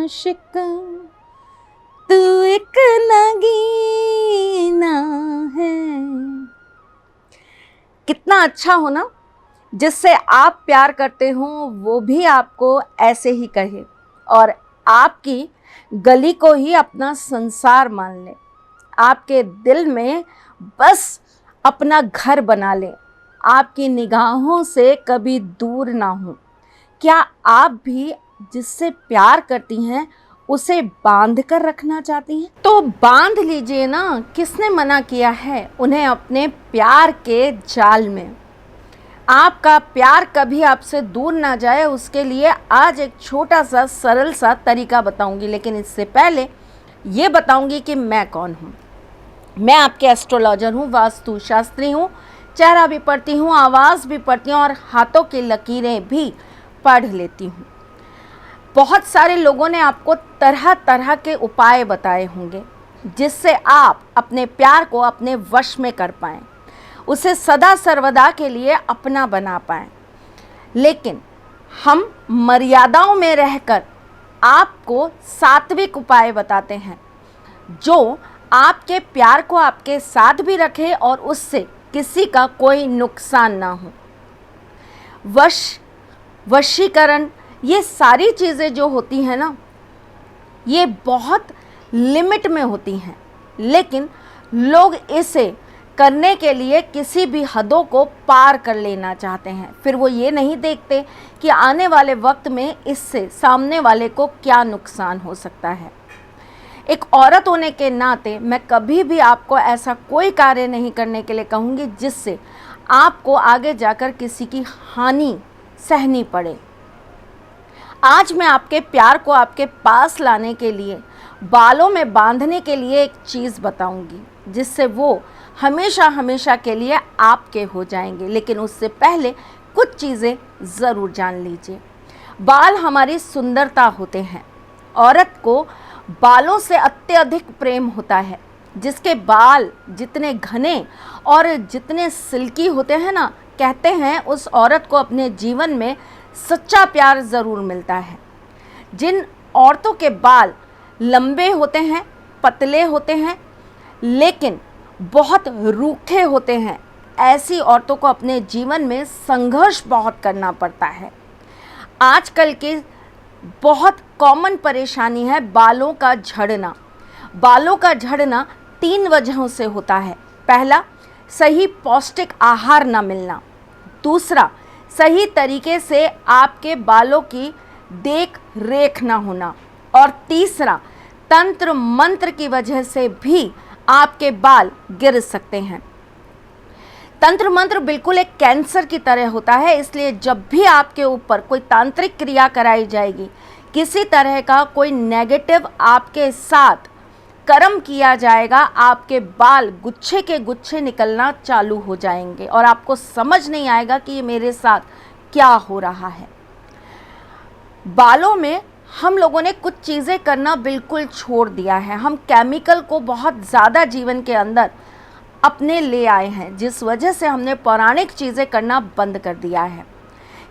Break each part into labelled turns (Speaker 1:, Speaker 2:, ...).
Speaker 1: आशिक तू एक नगीना है। कितना अच्छा हो ना, जिससे आप प्यार करते हो वो भी आपको ऐसे ही कहे और आपकी गली को ही अपना संसार मान ले, आपके दिल में बस अपना घर बना ले, आपकी निगाहों से कभी दूर ना हो। क्या आप भी जिससे प्यार करती हैं उसे बांध कर रखना चाहती हैं? तो बांध लीजिए ना, किसने मना किया है उन्हें अपने प्यार के जाल में। आपका प्यार कभी आपसे दूर ना जाए, उसके लिए आज एक छोटा सा सरल सा तरीका बताऊंगी। लेकिन इससे पहले ये बताऊंगी कि मैं कौन हूँ। मैं आपके एस्ट्रोलॉजर हूँ, वास्तु शास्त्री हूँ, चेहरा भी पढ़ती हूँ, आवाज़ भी पढ़ती हूँ और हाथों की लकीरें भी पढ़ लेती हूँ। बहुत सारे लोगों ने आपको तरह तरह के उपाय बताए होंगे जिससे आप अपने प्यार को अपने वश में कर पाएँ, उसे सदा सर्वदा के लिए अपना बना पाएँ। लेकिन हम मर्यादाओं में रहकर आपको सात्विक उपाय बताते हैं जो आपके प्यार को आपके साथ भी रखे और उससे किसी का कोई नुकसान ना हो। वशीकरण, ये सारी चीज़ें जो होती हैं ना, ये बहुत लिमिट में होती हैं, लेकिन लोग इसे करने के लिए किसी भी हदों को पार कर लेना चाहते हैं। फिर वो ये नहीं देखते कि आने वाले वक्त में इससे सामने वाले को क्या नुकसान हो सकता है। एक औरत होने के नाते मैं कभी भी आपको ऐसा कोई कार्य नहीं करने के लिए कहूँगी जिससे आपको आगे जाकर किसी की हानि सहनी पड़े। आज मैं आपके प्यार को आपके पास लाने के लिए, बालों में बांधने के लिए एक चीज़ बताऊंगी जिससे वो हमेशा हमेशा के लिए आपके हो जाएंगे। लेकिन उससे पहले कुछ चीज़ें ज़रूर जान लीजिए। बाल हमारी सुंदरता होते हैं। औरत को बालों से अत्यधिक प्रेम होता है। जिसके बाल जितने घने और जितने सिल्की होते हैं ना, कहते हैं उस औरत को अपने जीवन में सच्चा प्यार ज़रूर मिलता है। जिन औरतों के बाल लंबे होते हैं, पतले होते हैं, लेकिन बहुत रूखे होते हैं, ऐसी औरतों को अपने जीवन में संघर्ष बहुत करना पड़ता है। आजकल की बहुत कॉमन परेशानी है बालों का झड़ना। बालों का झड़ना 3 वजहों से होता है। पहला, सही पौष्टिक आहार ना मिलना। दूसरा, सही तरीके से आपके बालों की देख रेख ना होना। और तीसरा, तंत्र मंत्र की वजह से भी आपके बाल गिर सकते हैं। तंत्र मंत्र बिल्कुल एक कैंसर की तरह होता है, इसलिए जब भी आपके ऊपर कोई तांत्रिक क्रिया कराई जाएगी, किसी तरह का कोई नेगेटिव आपके साथ कर्म किया जाएगा, आपके बाल गुच्छे के गुच्छे निकलना चालू हो जाएंगे और आपको समझ नहीं आएगा कि ये मेरे साथ क्या हो रहा है। बालों में हम लोगों ने कुछ चीज़ें करना बिल्कुल छोड़ दिया है। हम केमिकल को बहुत ज़्यादा जीवन के अंदर अपने ले आए हैं, जिस वजह से हमने पौराणिक चीज़ें करना बंद कर दिया है।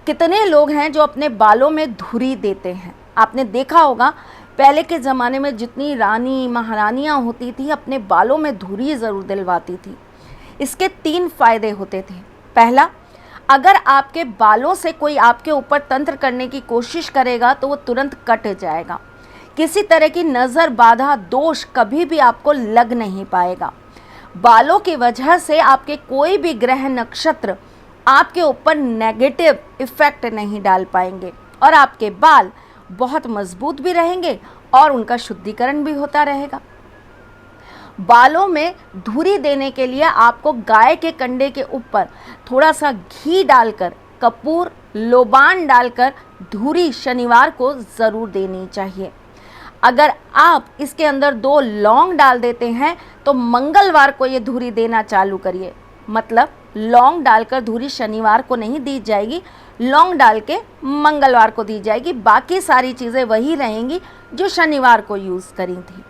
Speaker 1: कितने लोग हैं जो अपने बालों में धुरी देते हैं। आपने देखा होगा पहले के ज़माने में जितनी रानी महारानियाँ होती थी अपने बालों में धुरी ज़रूर दिलवाती थी। इसके 3 फ़ायदे होते थे। पहला, अगर आपके बालों से कोई आपके ऊपर तंत्र करने की कोशिश करेगा तो वो तुरंत कट जाएगा। किसी तरह की नज़र बाधा दोष कभी भी आपको लग नहीं पाएगा। बालों की वजह से आपके कोई भी ग्रह नक्षत्र आपके ऊपर नेगेटिव इफ़ेक्ट नहीं डाल पाएंगे और आपके बाल बहुत मजबूत भी रहेंगे और उनका शुद्धिकरण भी होता रहेगा। बालों में धुरी देने के लिए आपको गाय के कंडे के ऊपर थोड़ा सा घी डालकर, कपूर, लोबान डालकर धुरी शनिवार को ज़रूर देनी चाहिए। अगर आप इसके अंदर 2 लौंग डाल देते हैं तो मंगलवार को ये धुरी देना चालू करिए। मतलब लौंग डालकर धुरी शनिवार को नहीं दी जाएगी, लौंग डाल के मंगलवार को दी जाएगी। बाकी सारी चीज़ें वही रहेंगी जो शनिवार को यूज़ करी थी।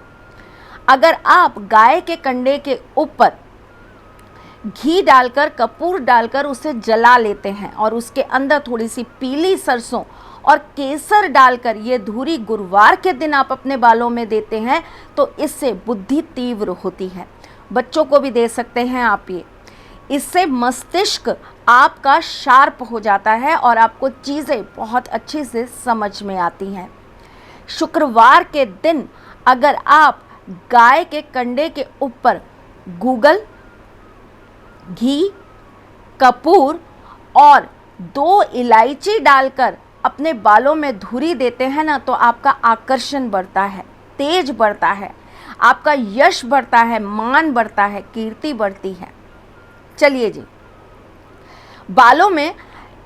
Speaker 1: अगर आप गाय के कंडे के ऊपर घी डालकर, कपूर डालकर उसे जला लेते हैं और उसके अंदर थोड़ी सी पीली सरसों और केसर डालकर ये धूरी गुरुवार के दिन आप अपने बालों में देते हैं तो इससे बुद्धि तीव्र होती है। बच्चों को भी दे सकते हैं आप ये। इससे मस्तिष्क आपका शार्प हो जाता है और आपको चीज़ें बहुत अच्छे से समझ में आती हैं। शुक्रवार के दिन अगर आप गाय के कंडे के ऊपर गूगल, घी, कपूर और 2 इलायची डालकर अपने बालों में धुरी देते हैं ना, तो आपका आकर्षण बढ़ता है, तेज बढ़ता है, आपका यश बढ़ता है, मान बढ़ता है, कीर्ति बढ़ती है। चलिए जी, बालों में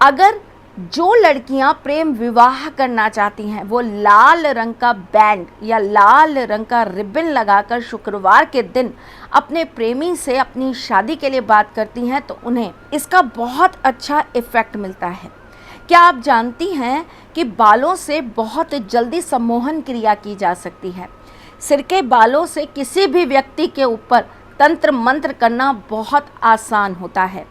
Speaker 1: अगर जो लड़कियां प्रेम विवाह करना चाहती हैं वो लाल रंग का बैंड या लाल रंग का रिबन लगाकर शुक्रवार के दिन अपने प्रेमी से अपनी शादी के लिए बात करती हैं तो उन्हें इसका बहुत अच्छा इफ़ेक्ट मिलता है। क्या आप जानती हैं कि बालों से बहुत जल्दी सम्मोहन क्रिया की जा सकती है। सिर के बालों से किसी भी व्यक्ति के ऊपर तंत्र मंत्र करना बहुत आसान होता है।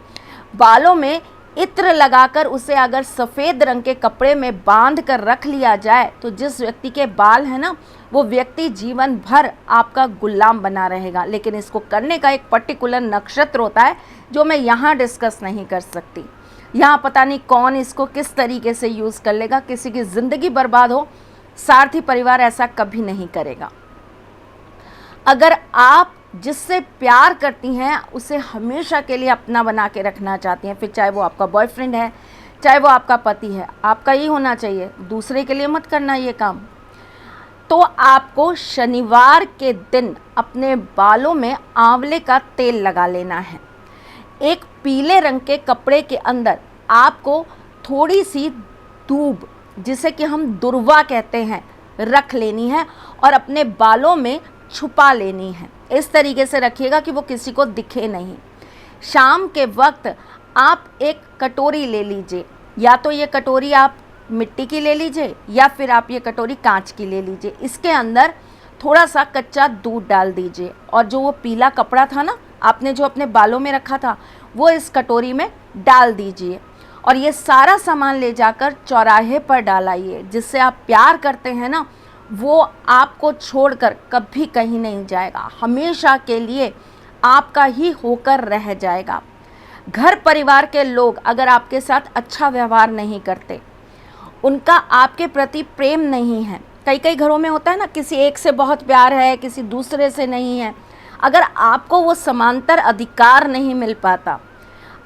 Speaker 1: बालों में इत्र लगाकर उसे अगर सफ़ेद रंग के कपड़े में बांध कर रख लिया जाए तो जिस व्यक्ति के बाल है ना, वो व्यक्ति जीवन भर आपका गुलाम बना रहेगा। लेकिन इसको करने का एक पर्टिकुलर नक्षत्र होता है जो मैं यहाँ डिस्कस नहीं कर सकती। यहाँ पता नहीं कौन इसको किस तरीके से यूज़ कर लेगा, किसी की ज़िंदगी बर्बाद हो। सारथी परिवार ऐसा कभी नहीं करेगा। अगर आप जिससे प्यार करती हैं उसे हमेशा के लिए अपना बना के रखना चाहती हैं, फिर चाहे वो आपका बॉयफ्रेंड है, चाहे वो आपका पति है, आपका ही होना चाहिए, दूसरे के लिए मत करना ये काम। तो आपको शनिवार के दिन अपने बालों में आंवले का तेल लगा लेना है। एक पीले रंग के कपड़े के अंदर आपको थोड़ी सी दूब, जिसे कि हम दुर्वा कहते हैं, रख लेनी है और अपने बालों में छुपा लेनी है। इस तरीके से रखिएगा कि वो किसी को दिखे नहीं। शाम के वक्त आप एक कटोरी ले लीजिए, या तो ये कटोरी आप मिट्टी की ले लीजिए या फिर आप ये कटोरी कांच की ले लीजिए। इसके अंदर थोड़ा सा कच्चा दूध डाल दीजिए और जो वो पीला कपड़ा था ना आपने जो अपने बालों में रखा था, वो इस कटोरी में डाल दीजिए और ये सारा सामान ले जाकर चौराहे पर डालाइए। जिससे आप प्यार करते हैं ना, वो आपको छोड़कर कभी कहीं नहीं जाएगा, हमेशा के लिए आपका ही होकर रह जाएगा। घर परिवार के लोग अगर आपके साथ अच्छा व्यवहार नहीं करते, उनका आपके प्रति प्रेम नहीं है, कई घरों में होता है ना, किसी एक से बहुत प्यार है, किसी दूसरे से नहीं है। अगर आपको वो समांतर अधिकार नहीं मिल पाता,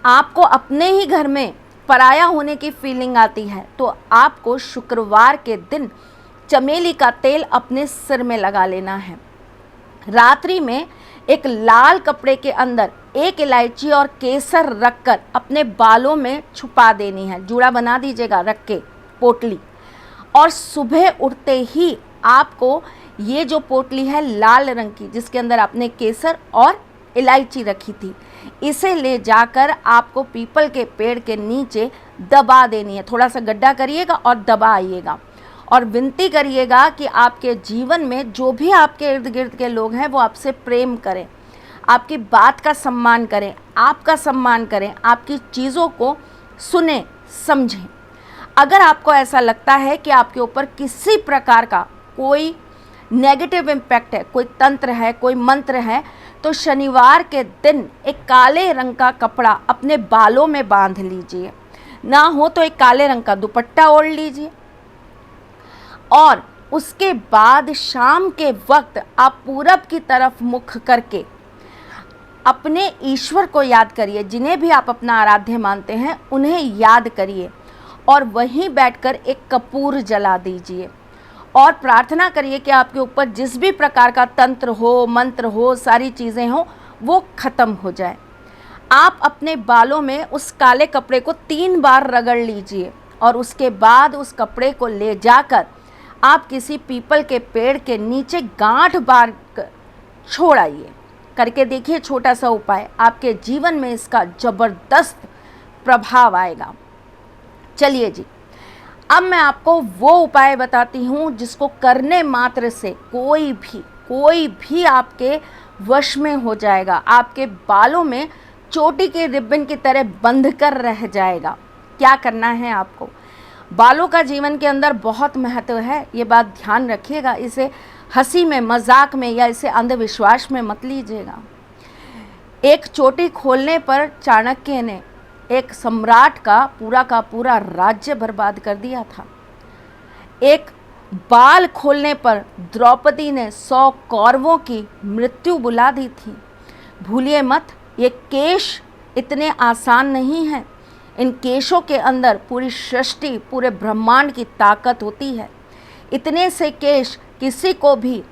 Speaker 1: आपको अपने ही घर में पराया होने की फीलिंग आती है, तो आपको शुक्रवार के दिन चमेली का तेल अपने सिर में लगा लेना है। रात्रि में एक लाल कपड़े के अंदर 1 इलायची और केसर रखकर अपने बालों में छुपा देनी है। जूड़ा बना दीजिएगा रख के, पोटली, और सुबह उठते ही आपको ये जो पोटली है लाल रंग की, जिसके अंदर आपने केसर और इलायची रखी थी, इसे ले जाकर आपको पीपल के पेड़ के नीचे दबा देनी है। थोड़ा सा गड्ढा करिएगा और दबा आइएगा और विनती करिएगा कि आपके जीवन में जो भी आपके इर्द गिर्द के लोग हैं वो आपसे प्रेम करें, आपकी बात का सम्मान करें, आपका सम्मान करें, आपकी चीज़ों को सुने समझें। अगर आपको ऐसा लगता है कि आपके ऊपर किसी प्रकार का कोई नेगेटिव इम्पैक्ट है, कोई तंत्र है, कोई मंत्र है, तो शनिवार के दिन एक काले रंग का कपड़ा अपने बालों में बांध लीजिए। ना हो तो एक काले रंग का दुपट्टा ओढ़ लीजिए और उसके बाद शाम के वक्त आप पूरब की तरफ मुख करके अपने ईश्वर को याद करिए। जिन्हें भी आप अपना आराध्य मानते हैं उन्हें याद करिए और वहीं बैठकर एक कपूर जला दीजिए और प्रार्थना करिए कि आपके ऊपर जिस भी प्रकार का तंत्र हो, मंत्र हो, सारी चीज़ें हो, वो ख़त्म हो जाए। आप अपने बालों में उस काले कपड़े को 3 बार रगड़ लीजिए और उसके बाद उस कपड़े को ले जाकर आप किसी पीपल के पेड़ के नीचे गांठ बांध कर छोड़ आइए। करके देखिए, छोटा सा उपाय, आपके जीवन में इसका ज़बरदस्त प्रभाव आएगा। चलिए जी, अब मैं आपको वो उपाय बताती हूँ जिसको करने मात्र से कोई भी आपके वश में हो जाएगा, आपके बालों में चोटी के रिबन की तरह बंध कर रह जाएगा। क्या करना है आपको? बालों का जीवन के अंदर बहुत महत्व है, ये बात ध्यान रखिएगा। इसे हंसी में, मजाक में या इसे अंधविश्वास में मत लीजिएगा। एक चोटी खोलने पर चाणक्य ने एक सम्राट का पूरा राज्य बर्बाद कर दिया था। एक बाल खोलने पर द्रौपदी ने 100 कौरवों की मृत्यु बुला दी थी। भूलिए मत, ये केश इतने आसान नहीं हैं। इन केशों के अंदर पूरी सृष्टि, पूरे ब्रह्मांड की ताकत होती है। इतने से केश किसी को भी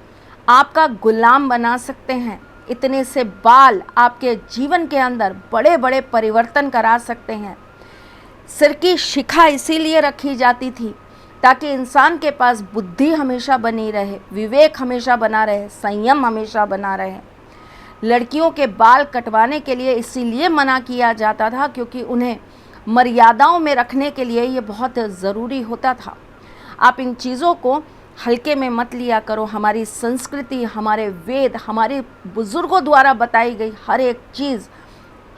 Speaker 1: आपका गुलाम बना सकते हैं। इतने से बाल आपके जीवन के अंदर बड़े बड़े परिवर्तन करा सकते हैं। सिर की शिखा इसीलिए रखी जाती थी ताकि इंसान के पास बुद्धि हमेशा बनी रहे, विवेक हमेशा बना रहे, संयम हमेशा बना रहे। लड़कियों के बाल कटवाने के लिए इसीलिए मना किया जाता था क्योंकि उन्हें मर्यादाओं में रखने के लिए ये बहुत ज़रूरी होता था। आप इन चीज़ों को हल्के में मत लिया करो। हमारी संस्कृति, हमारे वेद, हमारे बुज़ुर्गों द्वारा बताई गई हर एक चीज़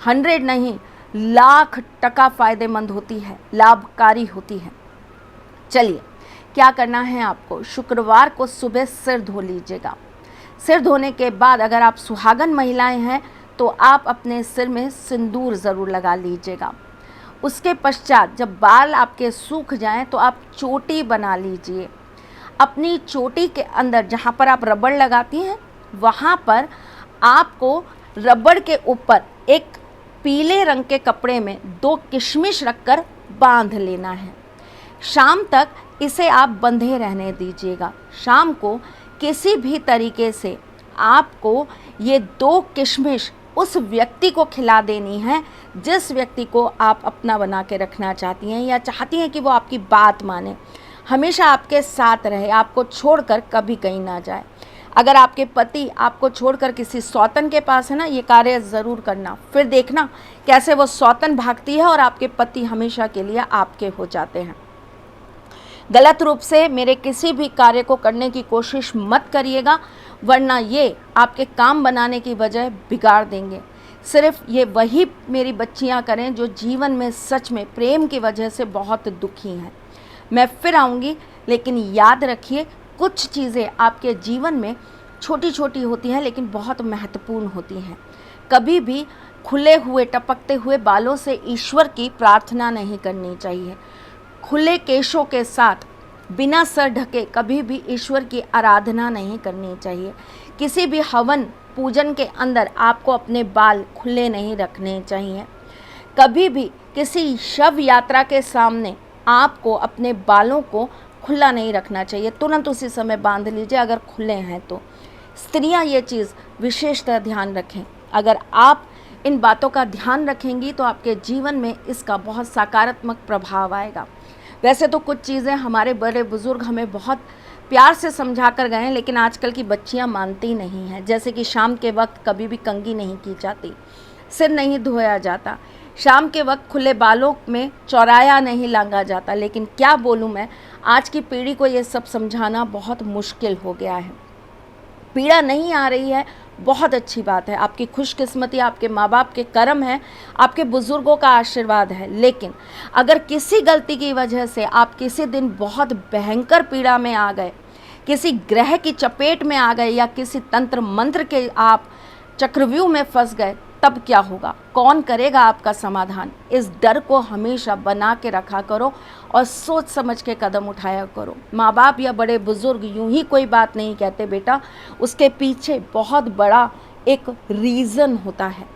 Speaker 1: 100 नहीं, लाख टका फ़ायदेमंद होती है, लाभकारी होती है। चलिए, क्या करना है आपको, शुक्रवार को सुबह सिर धो लीजिएगा। सिर धोने के बाद अगर आप सुहागन महिलाएं हैं तो आप अपने सिर में सिंदूर ज़रूर लगा लीजिएगा। उसके पश्चात जब बाल आपके सूख जाएं तो आप चोटी बना लीजिए। अपनी चोटी के अंदर जहाँ पर आप रबड़ लगाती हैं वहाँ पर आपको रबड़ के ऊपर एक पीले रंग के कपड़े में 2 किशमिश रखकर बांध लेना है। शाम तक इसे आप बंधे रहने दीजिएगा। शाम को किसी भी तरीके से आपको ये 2 किशमिश उस व्यक्ति को खिला देनी है जिस व्यक्ति को आप अपना बना के रखना चाहती हैं या चाहती हैं कि वो आपकी बात माने, हमेशा आपके साथ रहे, आपको छोड़कर कभी कहीं ना जाए। अगर आपके पति आपको छोड़कर किसी सौतन के पास है ना, ये कार्य ज़रूर करना। फिर देखना कैसे वो सौतन भागती है और आपके पति हमेशा के लिए आपके हो जाते हैं। गलत रूप से मेरे किसी भी कार्य को करने की कोशिश मत करिएगा, वरना ये आपके काम बनाने की बजाय बिगाड़ देंगे। सिर्फ ये वही मेरी बच्चियां करें जो जीवन में सच में प्रेम की वजह से बहुत दुखी हैं। मैं फिर आऊँगी, लेकिन याद रखिए कुछ चीज़ें आपके जीवन में छोटी छोटी होती हैं लेकिन बहुत महत्वपूर्ण होती हैं। कभी भी खुले हुए टपकते हुए बालों से ईश्वर की प्रार्थना नहीं करनी चाहिए। खुले केशों के साथ बिना सर ढके कभी भी ईश्वर की आराधना नहीं करनी चाहिए। किसी भी हवन पूजन के अंदर आपको अपने बाल खुले नहीं रखने चाहिए। कभी भी किसी शव यात्रा के सामने आपको अपने बालों को खुला नहीं रखना चाहिए, तुरंत उसी समय बांध लीजिए अगर खुले हैं तो। स्त्रियां ये चीज़ विशेषतः ध्यान रखें। अगर आप इन बातों का ध्यान रखेंगी तो आपके जीवन में इसका बहुत सकारात्मक प्रभाव आएगा। वैसे तो कुछ चीज़ें हमारे बड़े बुज़ुर्ग हमें बहुत प्यार से समझा कर गए हैं, लेकिन आजकल की बच्चियां मानती नहीं हैं। जैसे कि शाम के वक्त कभी भी कंघी नहीं की जाती, सिर नहीं धोया जाता, शाम के वक्त खुले बालों में चौराया नहीं लांगा जाता। लेकिन क्या बोलूँ मैं, आज की पीढ़ी को ये सब समझाना बहुत मुश्किल हो गया है। पीड़ा नहीं आ रही है, बहुत अच्छी बात है। आपकी खुशकिस्मती, आपके माँ बाप के कर्म है, आपके बुज़ुर्गों का आशीर्वाद है। लेकिन अगर किसी गलती की वजह से आप किसी दिन बहुत भयंकर पीड़ा में आ गए, किसी ग्रह की चपेट में आ गए या किसी तंत्र मंत्र के आप चक्रव्यूह में फंस गए, तब क्या होगा? कौन करेगा आपका समाधान? इस डर को हमेशा बना के रखा करो और सोच समझ के कदम उठाया करो। माँ बाप या बड़े बुज़ुर्ग यूं ही कोई बात नहीं कहते बेटा, उसके पीछे बहुत बड़ा एक रीज़न होता है।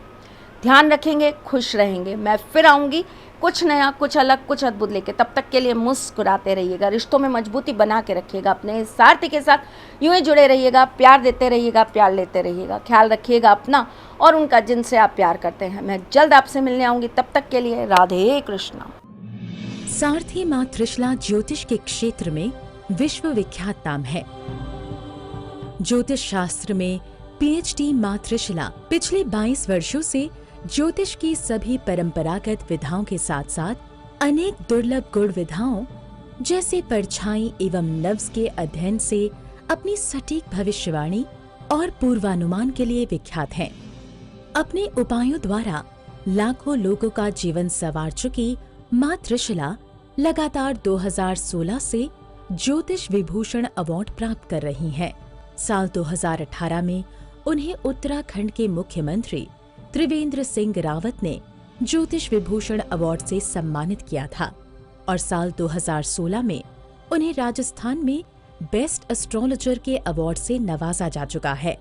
Speaker 1: ध्यान रखेंगे, खुश रहेंगे। मैं फिर आऊँगी कुछ नया, कुछ अलग, कुछ अद्भुत लेके। तब तक के लिए मुस्कुराते रहिएगा, रिश्तों में मजबूती बना के रखिएगा, अपने सारथी के साथ यूं ही जुड़े रहिएगा, प्यार देते रहिएगा, प्यार लेते रहिएगा। ख्याल रखिएगा अपना और उनका जिनसे आप प्यार करते हैं। मैं जल्द आपसे मिलने आऊँगी, तब तक के लिए राधे कृष्णा।
Speaker 2: सारथी माँ त्रिशला ज्योतिष के क्षेत्र में विश्व विख्यात नाम है। ज्योतिष शास्त्र में PhD माँ त्रिशला पिछले 22 वर्षों से ज्योतिष की सभी परंपरागत विधाओं के साथ साथ अनेक दुर्लभ गुण विधाओं जैसे परछाई एवं लफ्ज के अध्ययन से अपनी सटीक भविष्यवाणी और पूर्वानुमान के लिए विख्यात हैं। अपने उपायों द्वारा लाखों लोगों का जीवन संवार चुकी माँ त्रिशला लगातार 2016 से ज्योतिष विभूषण अवार्ड प्राप्त कर रही हैं। साल 2018 में उन्हें उत्तराखंड के मुख्यमंत्री त्रिवेंद्र सिंह रावत ने ज्योतिष विभूषण अवार्ड से सम्मानित किया था और साल 2016 में उन्हें राजस्थान में बेस्ट एस्ट्रोलॉजर के अवार्ड से नवाजा जा चुका है।